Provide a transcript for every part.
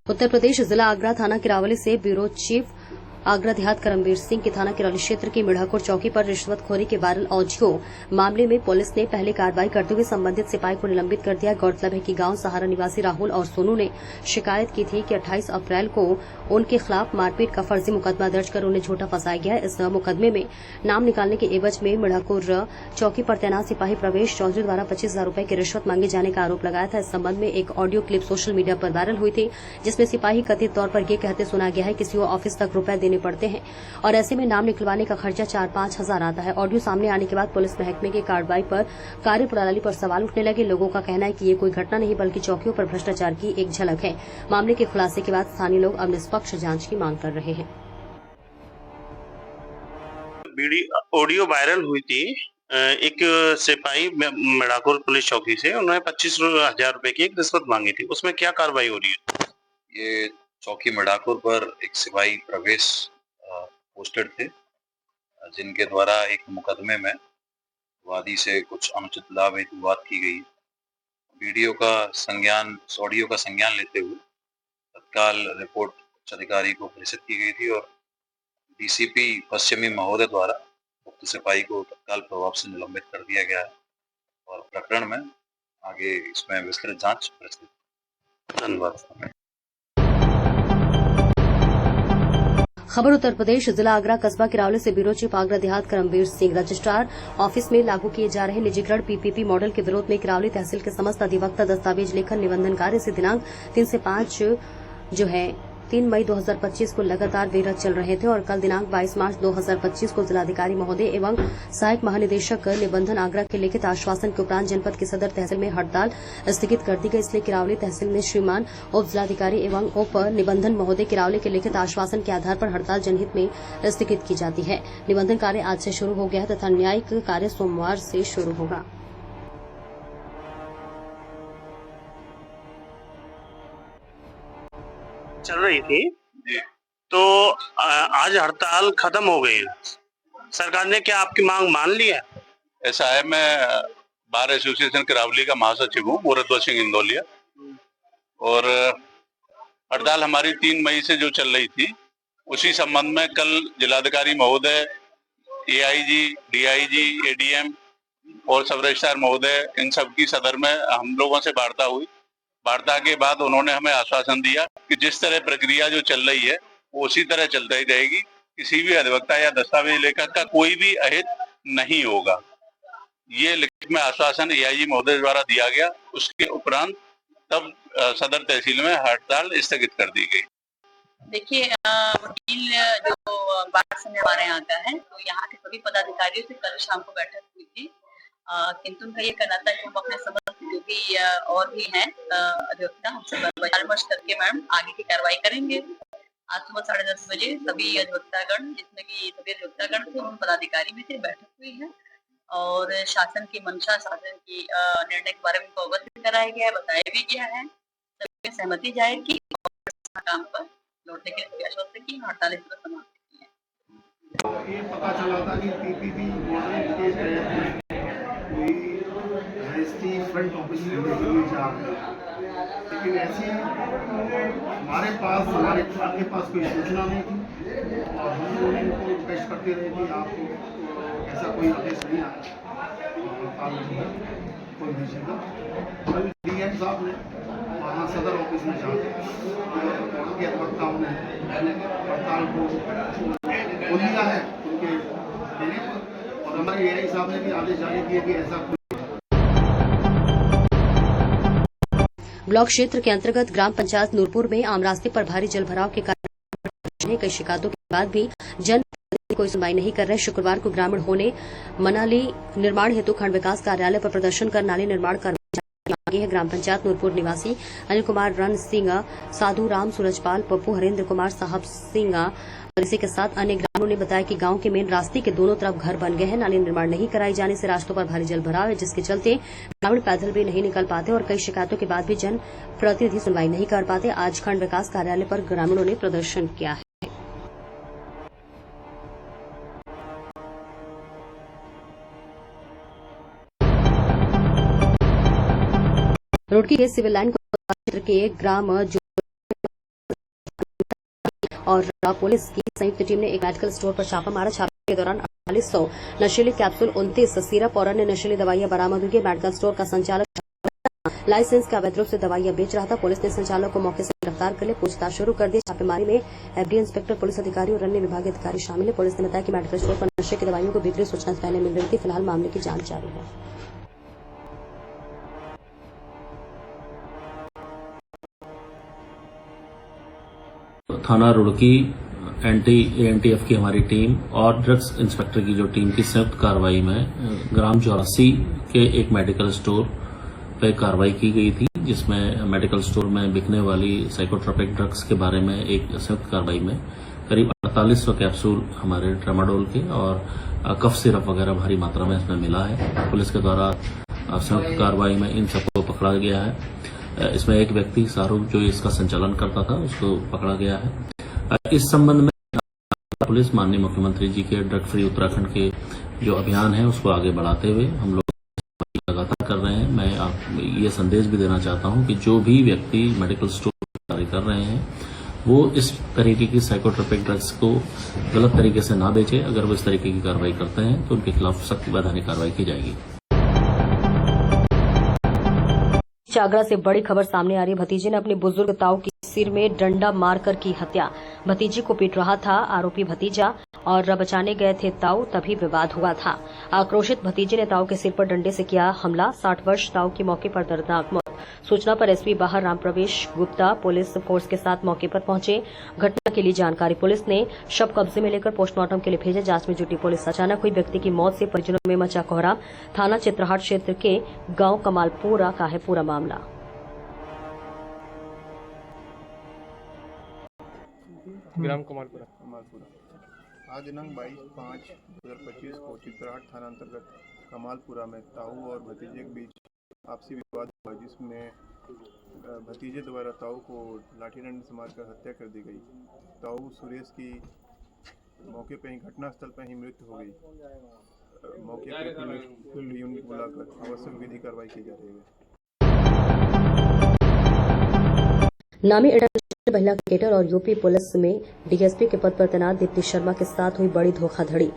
उत्तर प्रदेश जिला आगरा थाना किरावली से ब्यूरो चीफ आगरा देहात करमवीर सिंह के थाना किरौली क्षेत्र की मिढ़ाकुर चौकी पर रिश्वतखोरी के वायरल ऑडियो मामले में पुलिस ने पहले कार्रवाई करते हुए संबंधित सिपाही को निलंबित कर दिया। गौरतलब है कि गांव सहारा निवासी राहुल और सोनू ने शिकायत की थी कि 28 अप्रैल को उनके खिलाफ मारपीट का फर्जी मुकदमा दर्ज कर उन्हें झूठा फंसाया गया। इस मुकदमे में नाम निकालने के एवज में मिढ़ाकुर चौकी पर तैनात सिपाही प्रवेश चौधरी द्वारा 25,000 रूपये की रिश्वत मांगे जाने का आरोप लगाया था। इस संबंध में एक ऑडियो क्लिप सोशल मीडिया पर वायरल हुई थी, जिसमें सिपाही कथित तौर पर यह कहते सुना गया है कि सीओ ऑफिस तक रूपये देने पड़ते हैं और ऐसे में नाम निकलवाने का खर्चा 4-5 हजार आता है। ऑडियो सामने आने के बाद पुलिस महकमे की कार्रवाई पर कार्यप्रणाली पर सवाल उठने लगे। लोगों का कहना है कि ये कोई घटना नहीं बल्कि चौकियों पर भ्रष्टाचार की एक झलक है। मामले के खुलासे के बाद स्थानीय लोग अब निष्पक्ष जांच की मांग कर रहे हैं। ऑडियो वायरल हुई थी, एक सिपाही मिढ़ाकुर पुलिस चौकी से उन्होंने 25,000 रूपये की एक रिश्वत मांगी थी। उसमें क्या कार्रवाई हो रही है? ये चौकी मिढ़ाकुर पर एक सिपाही प्रवेश पोस्टेड थे, जिनके द्वारा एक मुकदमे में वादी से कुछ अनुचित लाभ हेतु बात की गई। ऑडियो का संज्ञान लेते हुए तत्काल रिपोर्ट उच्च अधिकारी को प्रेषित की गई थी और डीसीपी पश्चिमी महोदय द्वारा उक्त सिपाही को तत्काल प्रभाव से निलंबित कर दिया गया है और प्रकरण में आगे इसमें विस्तृत जांच प्रस्तुत। धन्यवाद। खबर उत्तर प्रदेश जिला आगरा कस्बा किरावली से ब्यूरो चीफ आगरा देहात करमवीर सिंह। रजिस्ट्रार ऑफिस में लागू किए जा रहे निजीकरण पीपीपी मॉडल के विरोध में किरावली तहसील के समस्त अधिवक्ता दस्तावेज लेखन निबंधन कार्य से दिनांक 3 से 5 3 मई 2025 को लगातार बेरत चल रहे थे और कल दिनांक 22 मार्च 2025 को जिलाधिकारी महोदय एवं सहायक महानिदेशक निबंधन आगरा के लिखित आश्वासन के उपरांत जनपद की सदर तहसील में हड़ताल स्थगित कर दी गई। इसलिए किरावली तहसील में श्रीमान उप जिलाधिकारी एवं उप निबंधन महोदय किरावली के लिखित आश्वासन के आधार पर हड़ताल जनहित में स्थगित की जाती है। निबंधन कार्य आज से शुरू हो गया है तथा न्यायिक कार्य सोमवार से शुरू होगा। चल रही थी तो आज हड़ताल खत्म हो गई है। सरकार ने क्या आपकी मांग मान ली है? ऐसा है, मैं बार एसोसिएशन किरावली का महासचिव हूँ, मुरद्दत सिंह इंदौलिया, और हड़ताल हमारी 3 मई से जो चल रही थी उसी संबंध में कल जिलाधिकारी महोदय, एआईजी, डीआईजी, एडीएम और सब रजिस्ट्रार महोदय, इन सबकी सदर में हम लोगों से वार्ता हुई। वार्ता के बाद उन्होंने हमें आश्वासन दिया कि जिस तरह प्रक्रिया जो चल रही है वो उसी तरह चलती ही रहेगी। किसी भी अधिवक्ता या दस्तावेज लेखक का कोई भी अहित नहीं होगा। ये लिखित में आश्वासन एआईजी महोदय द्वारा दिया गया। उसके उपरांत तब सदर तहसील में हड़ताल स्थगित कर दी गई। देखिए, वकील जो बात सुनने हमारे यहाँ आता है तो यहाँ के सभी पदाधिकारियों से कल शाम को बैठक हुई थी, किंतु उनका ये कहना था कि हम अपने समस्त जो भी और भी हैं अधिवक्ता हमसे परामर्श करके मैम आगे की कार्रवाई करेंगे। आज सुबह 10:30 बजे सभी अधिवक्तागण, जिसमें कि सभी अधिवक्तागण थे उन पदाधिकारी में से बैठक हुई है और शासन की मंशा, शासन की निर्णय के बारे में उनको अवगत कराया गया है, बताया भी गया है। सभी सहमति जाहिर की और काम पर लौटने के लिए आश्वस्त की, हड़ताल इस तरह समाप्त की है। ये पता चला था कि पीपीपी मॉडल के तहत कोई रजिस्ट्री फ्रंट ऑफिस में भेजी जा रही है, लेकिन ऐसी हमारे पास कोई सूचना नहीं थी और हम लोग इनको रिक्वेस्ट करते रहे कि आपको ऐसा कोई आदेश नहीं आया और कोई भेजेगा। कल डीएम साहब ने वहाँ सदर ऑफिस में जाकर उनके अधिवक्ताओं ने हड़ताल को खोल दिया है उनके देने पर, और हमारे एआई साहब ने भी आदेश जारी किए कि ऐसा ब्लॉक क्षेत्र के अंतर्गत ग्राम पंचायत नूरपुर में आम रास्ते पर भारी जलभराव के कारण कई शिकायतों के बाद भी जन कोई सुनवाई नहीं कर रहे। शुक्रवार को ग्रामीण होने मनाली निर्माण हेतु खंड विकास कार्यालय पर प्रदर्शन कर नाली निर्माण करवाई है। ग्राम पंचायत नूरपुर निवासी अनिल कुमार रन सिंह, साधु राम, सूरजपाल, पप्पू, हरेंद्र कुमार, साहब सिंह और इसी के साथ अन्य ग्रामीणों ने बताया कि गांव के मेन रास्ते के दोनों तरफ घर बन गए हैं। नाली निर्माण नहीं कराई जाने से रास्तों पर भारी जल भराव है, जिसके चलते ग्रामीण पैदल भी नहीं निकल पाते और कई शिकायतों के बाद भी जन प्रतिनिधि सुनवाई नहीं कर पाते। आज खंड विकास कार्यालय पर ग्रामीणों ने प्रदर्शन किया है। रुड़की के सिविल लाइन क्षेत्र के ग्राम और पुलिस की संयुक्त टीम ने एक मेडिकल स्टोर पर छापा मारा। छापे के दौरान 4800 नशीली कैप्सूल, 29 सिरप और अन्य नशीली दवाइयां बरामद हुई। मेडिकल स्टोर का संचालक लाइसेंस के अवैध रूप से दवाइयां बेच रहा था। पुलिस ने संचालक को मौके से गिरफ्तार कर लिया, पूछताछ शुरू कर दी। छापेमारी में एफडी इंस्पेक्टर, पुलिस अधिकारी और अन्य विभागीय अधिकारी शामिल हैं। पुलिस ने बताया कि मेडिकल स्टोर पर नशे की दवाइयों को बिक्री सूचना से पहले मिल रही थी। फिलहाल मामले की जांच जारी है। थाना रुड़की एएनटीएफ की हमारी टीम और ड्रग्स इंस्पेक्टर की जो टीम की संयुक्त कार्रवाई में ग्राम 84 के एक मेडिकल स्टोर पे कार्रवाई की गई थी, जिसमें मेडिकल स्टोर में बिकने वाली साइकोट्रोपिक ड्रग्स के बारे में एक संयुक्त कार्रवाई में करीब 4800 कैप्सूल हमारे ट्रामाडोल के और कफ सिरप वगैरह भारी मात्रा में इसमें मिला है। पुलिस के द्वारा संयुक्त कार्रवाई में इन सबको पकड़ा गया है। इसमें एक व्यक्ति शाहरुख जो इसका संचालन करता था, उसको पकड़ा गया है। इस संबंध में पुलिस माननीय मुख्यमंत्री जी के ड्रग फ्री उत्तराखंड के जो अभियान है उसको आगे बढ़ाते हुए हम लोग लगातार कर रहे हैं। मैं आप ये संदेश भी देना चाहता हूं कि जो भी व्यक्ति मेडिकल स्टोर कार्य कर रहे हैं वो इस तरीके की साइकोट्रोपिक ड्रग्स को गलत तरीके से ना बेचे। अगर वो इस तरीके की कार्रवाई करते हैं तो उनके खिलाफ सख्त वैधानिक कार्रवाई की जाएगी। आगरा से बड़ी खबर सामने आ रही है। भतीजे ने अपने बुजुर्ग ताऊ की सिर में डंडा मारकर की हत्या। भतीजी को पीट रहा था आरोपी भतीजा और बचाने गए थे ताऊ, तभी विवाद हुआ था। आक्रोशित भतीजे ने ताऊ के सिर पर डंडे से किया हमला। 60 वर्ष ताऊ की मौके पर दर्दनाक मौत। सूचना पर एसपी बाहर राम प्रवेश गुप्ता पुलिस फोर्स के साथ मौके पर पहुंचे। घटना के लिए जानकारी पुलिस ने शव कब्जे में लेकर पोस्टमार्टम के लिए भेजा। जांच में जुटी पुलिस। अचानक हुई व्यक्ति की मौत से परिजनों में मचा कोहराम। थाना चित्रहाट क्षेत्र के गांव कमालपुरा का है पूरा मामला। ग्राम कमालपुरा आज दिनांक 22/5/2025 को चित्रहाट थाना अंतर्गत कमालपुरा में ताऊ और भतीजे के बीच आपसी विवाद हुआ, जिसमें भतीजे द्वारा ताऊ को लाठी डंडे से मारकर हत्या कर दी गई। ताऊ सुरेश की मौके पर ही घटनास्थल पर ही मृत्यु हो गई। मौके पर फील्ड यूनिट बुलाकर आवश्यक विधि कार्रवाई की जा रही है। नामी इंटरनेशनल महिला क्रिकेटर और यूपी पुलिस में डीएसपी के पद पर तैनात दीप्ति शर्मा के साथ हुई बड़ी धोखाधड़ी।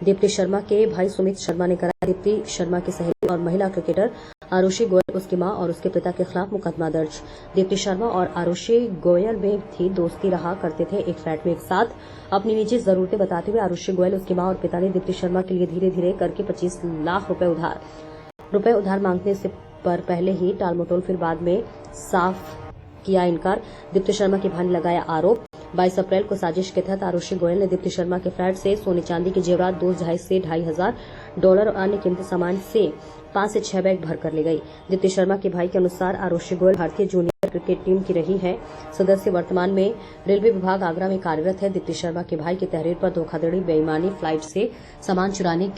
दीप्ति शर्मा के भाई सुमित शर्मा ने कराया दीप्ति शर्मा की सहेली और महिला क्रिकेटर आरुषि गोयल, उसकी मां और उसके पिता के खिलाफ मुकदमा दर्ज। दीप्ति शर्मा और आरुषि गोयल में थी दोस्ती रहा करते थे। एक फ्लैट में एक साथ अपनी निजी जरूरतें बताते हुए आरुषि गोयल, उसकी मां और पिता ने दीप्ति शर्मा के लिए धीरे धीरे करके 25 लाख रुपए उधार मांगने से पर पहले ही टालमटोल, फिर बाद में साफ किया इनकार। दीप्ति शर्मा के भाई ने लगाया आरोप। 22 अप्रैल को साजिश के तहत आरुषि गोयल ने दीप्ति शर्मा के फ्लैट से सोने चांदी के जेवरात, 2 से $2,500 और अन्य कीमती सामान से 5 से 6 बैग भर कर ले गई। दीप्ति शर्मा के भाई के अनुसार आरुषि गोयल भारतीय जूनियर क्रिकेट टीम की रही है सदस्य। वर्तमान में रेलवे विभाग आगरा में कार्यरत है। दीप्ति शर्मा के भाई की तहरीर पर धोखाधड़ी, बेईमानी, फ्लाइट से सामान चुराने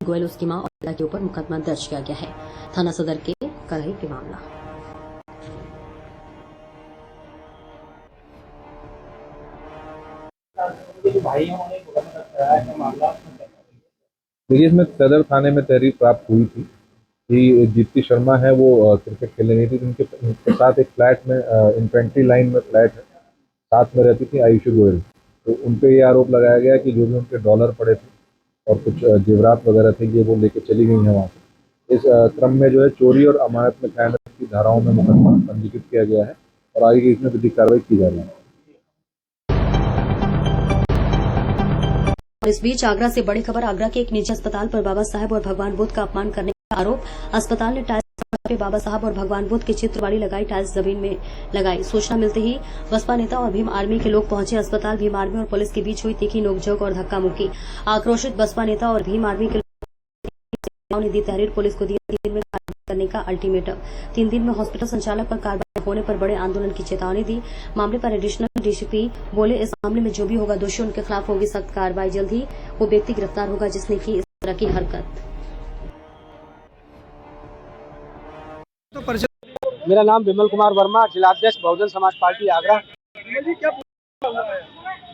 गोयल, उसकी मां और पिता के ऊपर मुकदमा दर्ज किया गया है। थाना सदर के कड़ाई के मामला। देखिए, इसमें सदर थाने में तहरीर प्राप्त हुई थी कि दीप्ति शर्मा है वो क्रिकेट खेलने नहीं थी। उनके साथ एक फ्लैट में इन्फेंट्री लाइन में फ्लैट है, साथ में रहती थी आयुषी गोयल। तो उन पे ये आरोप लगाया गया कि जो भी उनके डॉलर पड़े थे और कुछ जेवरात वगैरह थे, ये वो लेके चली गई हैं वहाँ से। इस क्रम में जो है चोरी और अमानत में खयानत की धाराओं में मुकदमा पंजीकृत किया गया है और आगे इसमें विधिक कार्रवाई की जा रही है। इस बीच आगरा से बड़ी खबर। आगरा के एक निजी अस्पताल पर बाबा साहब और भगवान बुद्ध का अपमान करने का आरोप। अस्पताल ने टाइल्स पे बाबा साहब और भगवान बुद्ध की चित्र वाली लगाई टाइल्स जमीन में लगाई। सूचना मिलते ही बसपा नेता और भीम आर्मी के लोग पहुंचे अस्पताल। भीम आर्मी और पुलिस के बीच हुई तीखी नोकझोंक और धक्का मुक्की। आक्रोशित बसपा नेता और भीम आर्मी के ने दी तहरीर, पुलिस को दिया 3 दिन में कार्रवाई करने का अल्टीमेटम। 3 दिन में हॉस्पिटल संचालक पर कार्रवाई होने पर बड़े आंदोलन की चेतावनी दी। मामले पर एडिशनल डीसीपी बोले, इस मामले में जो भी होगा दोषी उनके खिलाफ होगी सख्त कार्रवाई। जल्द ही वो व्यक्ति गिरफ्तार होगा जिसने की इस तरह की हरकत। मेरा नाम विमल कुमार वर्मा, जिलाध्यक्ष बहुजन समाज पार्टी आगरा।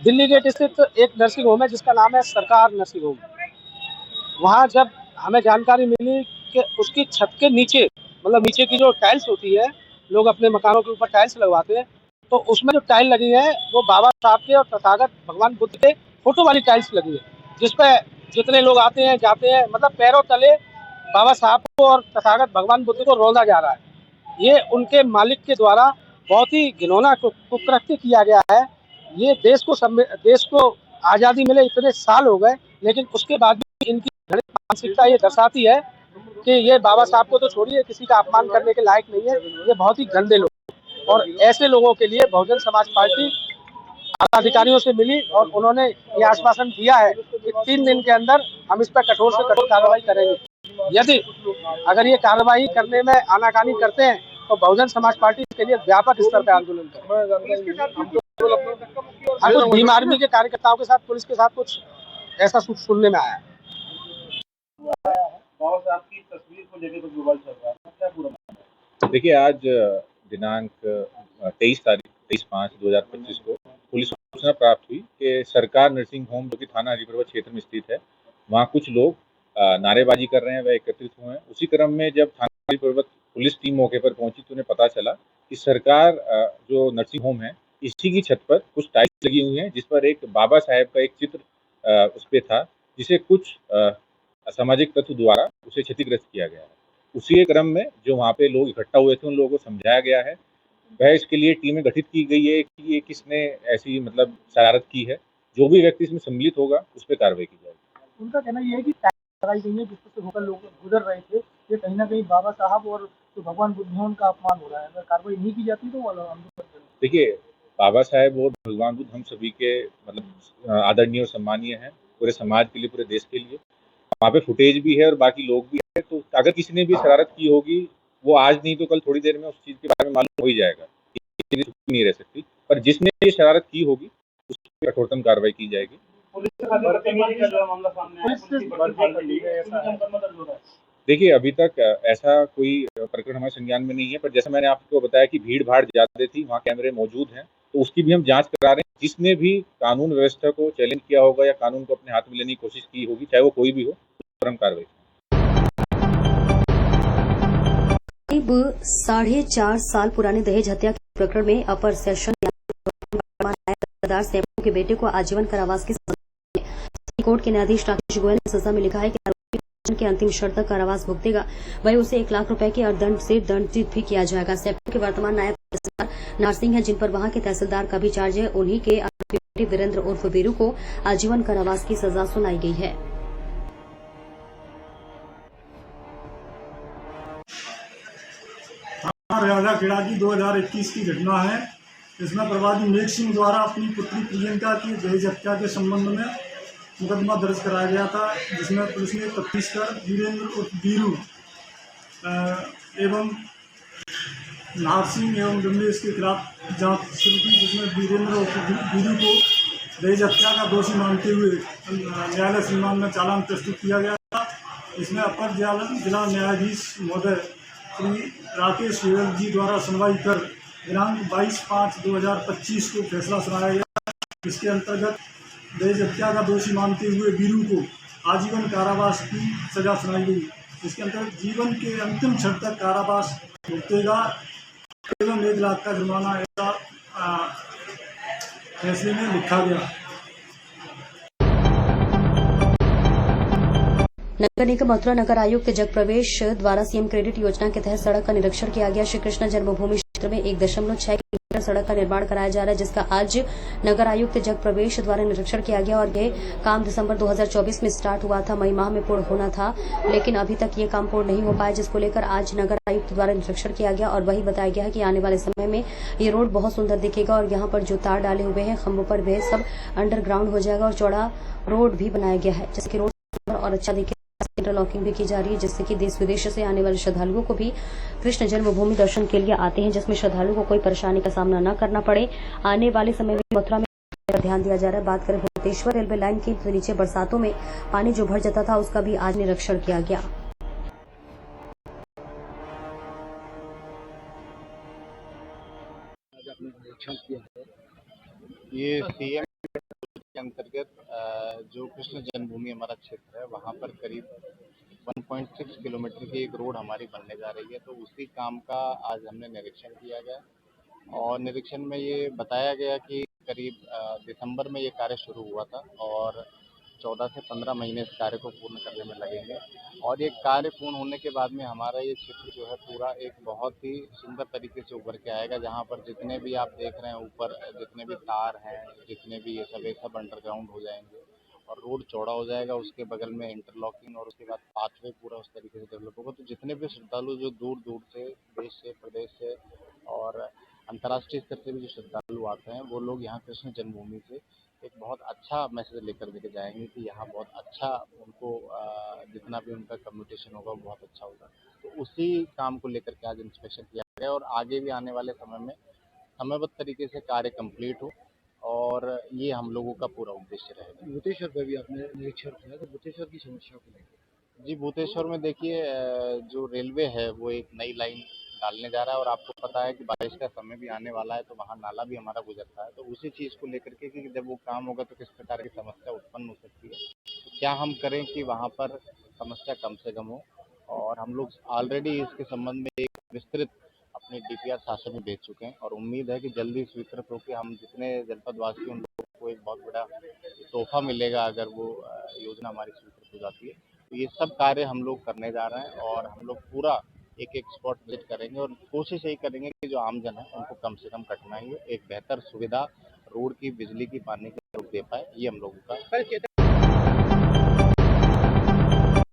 दिल्ली गेट स्थित एक नर्सिंग होम है जिसका नाम है सरकार नर्सिंग होम। वहाँ जब हमें जानकारी मिली कि उसकी छत के नीचे, मतलब नीचे की जो टाइल्स होती है, लोग अपने मकानों के ऊपर टाइल्स लगवाते हैं, तो उसमें जो टाइल लगी है वो बाबा साहब के और तथागत भगवान बुद्ध के फोटो वाली टाइल्स लगी है, जिसपे जितने लोग आते हैं जाते हैं, मतलब पैरों तले बाबा साहब को और तथागत भगवान बुद्ध को रौंदा जा रहा है। ये उनके मालिक के द्वारा बहुत ही घिनौना कुकृत्य किया गया है। ये देश को आज़ादी मिले इतने साल हो गए, लेकिन उसके बाद भी इनकी घृणित मानसिकता ये दर्शाती है कि ये बाबा साहब को तो छोड़िए, किसी का अपमान करने के लायक नहीं है। ये बहुत ही गंदे लोग, और ऐसे लोगों के लिए बहुजन समाज पार्टी अधिकारियों से मिली और उन्होंने ये आश्वासन दिया है कि 3 दिन के अंदर हम इस पर कठोर से कठोर कार्रवाई करेंगे। यदि अगर ये कार्रवाई करने में आनाकानी करते हैं तो बहुजन समाज पार्टी के लिए व्यापक स्तर पर आंदोलन करेंगे। हाँ, कुछ भीम आर्मी के कार्यकर्ताओं के साथ, पुलिस के साथ कुछ ऐसा सुनने में आया है। देखिए, आज दिनांक 23/5/2025 को पुलिस को सूचना प्राप्त हुई कि सरकार नर्सिंग होम जो कि थाना हरिपर्वत क्षेत्र में स्थित है, वहाँ कुछ लोग नारेबाजी कर रहे हैं, वह एकत्रित हुए हैं। उसी क्रम में जब थाना हरिपर्वत पुलिस टीम मौके पर पहुंची तो उन्हें पता चला कि सरकार जो नर्सिंग होम है, इसी की छत पर कुछ टाइल्स लगी हुई हैं, जिस पर एक बाबा साहेब का एक चित्र उस पर था, जिसे कुछ असामाजिक तत्व द्वारा उसे क्षतिग्रस्त किया गया है। उसी के क्रम में जो वहाँ पे लोग इकट्ठा हुए थे, उन लोगों को समझाया गया है। वह इसके लिए टीमें गठित की गई है कि ये किसने ऐसी मतलब शरारत की है। जो भी व्यक्ति इसमें सम्मिलित होगा उस पर कार्रवाई की जाएगी। उनका कहना यह है कि टाइल्स लगाई गई है जिस पर से होकर लोग गुजर रहे थे, ये कहीं ना कहीं बाबा साहब और जो भगवान बुद्ध है उनका अपमान हो रहा है। अगर कार्रवाई नहीं की जाती तो वो आंदोलन। देखिए, बाबा साहेब और भगवान बुद्ध हम सभी के मतलब आदरणीय और सम्मानीय हैं, पूरे समाज के लिए, पूरे देश के लिए। वहाँ पे फुटेज भी है और बाकी लोग भी है, तो अगर किसी ने भी शरारत की होगी, वो आज नहीं तो कल थोड़ी देर में उस चीज़ के बारे में मालूम हो ही जाएगा। नहीं रह सकती, पर जिसने ये शरारत की होगी उस पर कठोरतम कार्रवाई की जाएगी। देखिए, अभी तक ऐसा कोई प्रकरण हमारे संज्ञान में नहीं है, पर जैसा मैंने आपको बताया कि भीड़ भाड़ ज्यादा थी, वहाँ कैमरे मौजूद हैं, तो उसकी भी हम जांच करा रहे हैं। जिसने भी कानून व्यवस्था को चैलेंज किया होगा या कानून को अपने हाथ में लेने की कोशिश की होगी, चाहे वो कोई भी हो, उस पर हम कार्रवाई। करीब 4.5 साल पुराने दहेज हत्या के प्रकरण में अपर सेशन न्यायाधीश के बेटे को आजीवन कारावास की सजा दी है। सुप्रीम कोर्ट के न्यायाधीश राकेश गोयल ने सजा में लिखा है कि आरोपी के अंतिम शर्त तक कारावास भुगतेगा, वहीं उसे 1 लाख रुपए के अर्थदंड से दंडित भी किया जाएगा। सेप्टो के वर्तमान नायब तहसीलदार नारसिंह है, जिन पर वहां के तहसीलदार का भी चार्ज है। उन्हीं के आरोपी बेटे वीरेंद्र उर्फ वीरू को आजीवन कारावास की सजा सुनाई गई है। राजा खेड़ा की 2021 की घटना है। इसमें प्रवादी मेघ सिंह द्वारा अपनी पुत्री प्रियंका की दहेज हत्या के संबंध में मुकदमा दर्ज कराया गया था, जिसमें पुलिस ने तफ्तीश कर वीरेंद्र उर्फ वीरू एवं नारसिंह एवं रमेश के खिलाफ जांच शुरू की, जिसमें वीरेंद्र उर्फ वीरू को दहेज हत्या का दोषी मानते हुए न्यायालय सम्मान में चालान प्रस्तुत किया गया था। इसमें अपर जिला न्यायाधीश महोदय श्री राकेश गोयल जी द्वारा सुनवाई कर दिनांक 22/5/2025 को फैसला सुनाया गया। इसके अंतर्गत दहेज हत्या का दोषी मानते हुए वीरू को आजीवन कारावास की सजा सुनाई गई। इसके अंतर्गत जीवन के अंतिम क्षण तक कारावास भुगतेगा एवं 1 लाख का जुर्माना, ऐसा फैसले में लिखा गया। नगर निगम मथुरा नगर आयुक्त जगप्रवेश द्वारा सीएम क्रेडिट योजना के तहत सड़क का निरीक्षण किया गया। श्री कृष्ण जन्मभूमि क्षेत्र में 1.6 किलोमीटर सड़क का निर्माण कराया जा रहा है, जिसका आज नगर आयुक्त जगप्रवेश द्वारा निरीक्षण किया गया और ये काम दिसंबर 2024 में स्टार्ट हुआ था, मई माह में पूर्ण होना था, लेकिन अभी तक ये काम पूर्ण नहीं हो पाया, जिसको लेकर आज नगर आयुक्त द्वारा निरीक्षण किया गया और वही बताया गया है कि आने वाले समय में ये रोड बहुत सुंदर दिखेगा और यहाँ पर जो तार डाले हुए हैं खंभों पर वे सब अंडरग्राउंड हो जाएगा और चौड़ा रोड भी बनाया गया है, जिसकी रोड और अच्छा दिखे। इंटरलॉकिंग भी की जा रही है, जिससे कि देश विदेश से आने वाले श्रद्धालुओं को भी कृष्ण जन्मभूमि दर्शन के लिए आते हैं, जिसमें श्रद्धालुओं को कोई परेशानी का सामना न करना पड़े। आने वाले समय में मथुरा में ध्यान दिया जा रहा है। बात करें भुवनेश्वर रेलवे लाइन की, तो नीचे बरसातों में पानी जो भर जाता था उसका भी आज निरीक्षण किया गया। ये सीएम के अंतर्गत जो कृष्ण जन्मभूमि हमारा क्षेत्र है, वहाँ पर करीब 1.6 किलोमीटर की एक रोड हमारी बनने जा रही है, तो उसी काम का आज हमने निरीक्षण किया गया। और निरीक्षण में ये बताया गया कि करीब दिसंबर में ये कार्य शुरू हुआ था और 14 से 15 महीने इस कार्य को पूर्ण करने में लगेंगे और ये कार्य पूर्ण होने के बाद में हमारा ये क्षेत्र जो है पूरा एक बहुत ही सुंदर तरीके से उभर के आएगा, जहाँ पर जितने भी आप देख रहे हैं ऊपर जितने भी तार हैं, जितने भी ये सब अंडरग्राउंड हो जाएंगे और रोड चौड़ा हो जाएगा, उसके बगल में इंटरलॉकिंग और उसके बाद पाथवे पूरा उस तरीके से डेवलप होगा। तो जितने भी श्रद्धालु जो दूर दूर से देश से प्रदेश से और अंतर्राष्ट्रीय स्तर से भी जो श्रद्धालु आते हैं वो लोग यहाँ कृष्ण जन्मभूमि से एक बहुत अच्छा मैसेज लेकर के जाएंगे कि यहाँ बहुत अच्छा उनको जितना भी उनका कम्युनिकेशन होगा वो बहुत अच्छा होगा। तो उसी काम को लेकर के आज इंस्पेक्शन किया गया और आगे भी आने वाले समय में समयबद्ध तरीके से कार्य कंप्लीट हो और ये हम लोगों का पूरा उद्देश्य रहेगा। भूतेश्वर पर भी आपने निरीक्षण किया, तो भूतेश्वर की समस्या को लेकर जी भूतेश्वर में देखिए जो रेलवे है वो एक नई लाइन डालने जा रहा है और आपको पता है कि बारिश का समय भी आने वाला है, तो वहाँ नाला भी हमारा गुजरता है। तो उसी चीज़ को लेकर के कि जब वो काम होगा तो किस प्रकार की समस्या उत्पन्न हो सकती है, तो क्या हम करें कि वहाँ पर समस्या कम से कम हो। और हम लोग ऑलरेडी इसके संबंध में एक विस्तृत अपने DPR शासन में भेज चुके हैं और उम्मीद है कि जल्दी स्वीकृत होकर हम जितने जनपदवासी उन लोगों को एक बहुत बड़ा तोहफा मिलेगा अगर वो योजना हमारी स्वीकृत हो जाती है। तो ये सब कार्य हम लोग करने जा रहे हैं और हम लोग पूरा एक एक स्पॉट विजिट करेंगे और कोशिश यही करेंगे कि जो आम जन है उनको कम से कम कठिनाई हो, एक बेहतर सुविधा रोड की, बिजली की, पानी की दे पाए, ये हम लोगों का।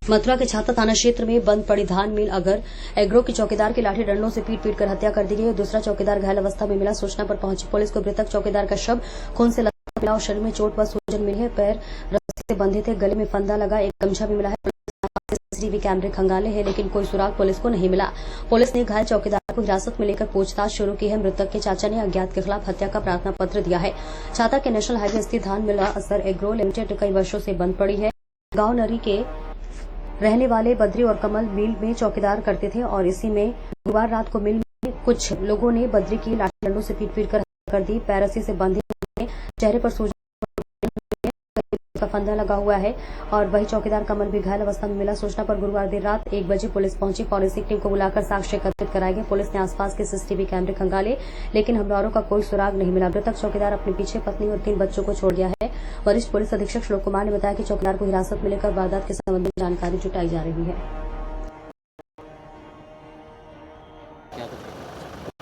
मथुरा के छाता थाना क्षेत्र में बंद पड़ी धान मिल अगर एग्रो की चौकीदार की लाठी डंडों से पीट कर हत्या कर दी गई। दूसरा चौकीदार घायल अवस्था में मिला। सूचना पर पहुंची पुलिस को मृतक चौकीदार का शव खून से लथपथ मिला और शरीर में चोट व सूजन मिली है। पैर रस्सी से बंधे थे, गले में फंदा लगा, एक गमछा भी मिला है। CCTV कैमरे खंगाले हैं लेकिन कोई सुराग पुलिस को नहीं मिला। पुलिस ने घायल चौकीदार को हिरासत में लेकर पूछताछ शुरू की है। मृतक के चाचा ने अज्ञात के खिलाफ हत्या का प्रार्थना पत्र दिया है। छाता के नेशनल हाईवे स्थित धान मिल असर एग्रो लिमिटेड कई वर्षों से बंद पड़ी है। गांव नरी के रहने वाले बद्री और कमल मिल में चौकीदार करते थे और इसी में गुरुवार रात को मिल में कुछ लोगों ने बद्री की लाठी डंडों से पीट कर हत्या कर दी। पैर रस्सी से बंधे हुए, चेहरे पर सूजन का फंदा लगा हुआ है और वही चौकीदार कमल भी घायल अवस्था में मिला। सूचना पर गुरुवार देर रात 1 बजे पुलिस पहुंची। फॉरेंसिक टीम को बुलाकर साक्ष्य एकत्रित कराए गए। पुलिस ने आसपास के CCTV कैमरे खंगाले लेकिन हमलावरों का कोई सुराग नहीं मिला। मृतक चौकीदार अपने पीछे पत्नी और 3 बच्चों को छोड़ गया है। वरिष्ठ पुलिस अधीक्षक श्लोक कुमार ने बताया कि चौकीदार को हिरासत में लेकर वारदात के संबंध में जानकारी जुटाई जा रही है।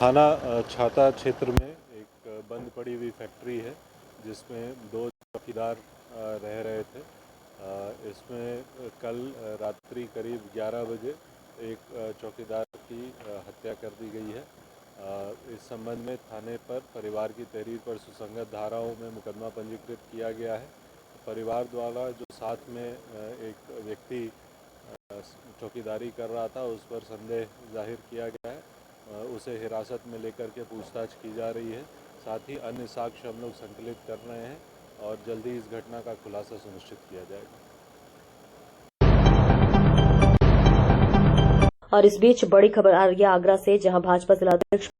थाना छाता क्षेत्र में एक बंद पड़ी हुई फैक्ट्री है जिसमें 2 चौकीदार रह रहे थे। इसमें कल रात्रि करीब 11 बजे एक चौकीदार की हत्या कर दी गई है। इस संबंध में थाने पर परिवार की तहरीर पर सुसंगत धाराओं में मुकदमा पंजीकृत किया गया है। परिवार द्वारा जो साथ में एक व्यक्ति चौकीदारी कर रहा था उस पर संदेह जाहिर किया गया है। उसे हिरासत में लेकर के पूछताछ की जा रही है। साथ ही अन्य साक्ष्य हम लोग संकलित कर रहे हैं और जल्दी इस घटना का खुलासा सुनिश्चित किया जाएगा। और इस बीच बड़ी खबर आ रही है आगरा से, जहां भाजपा जिलाध्यक्ष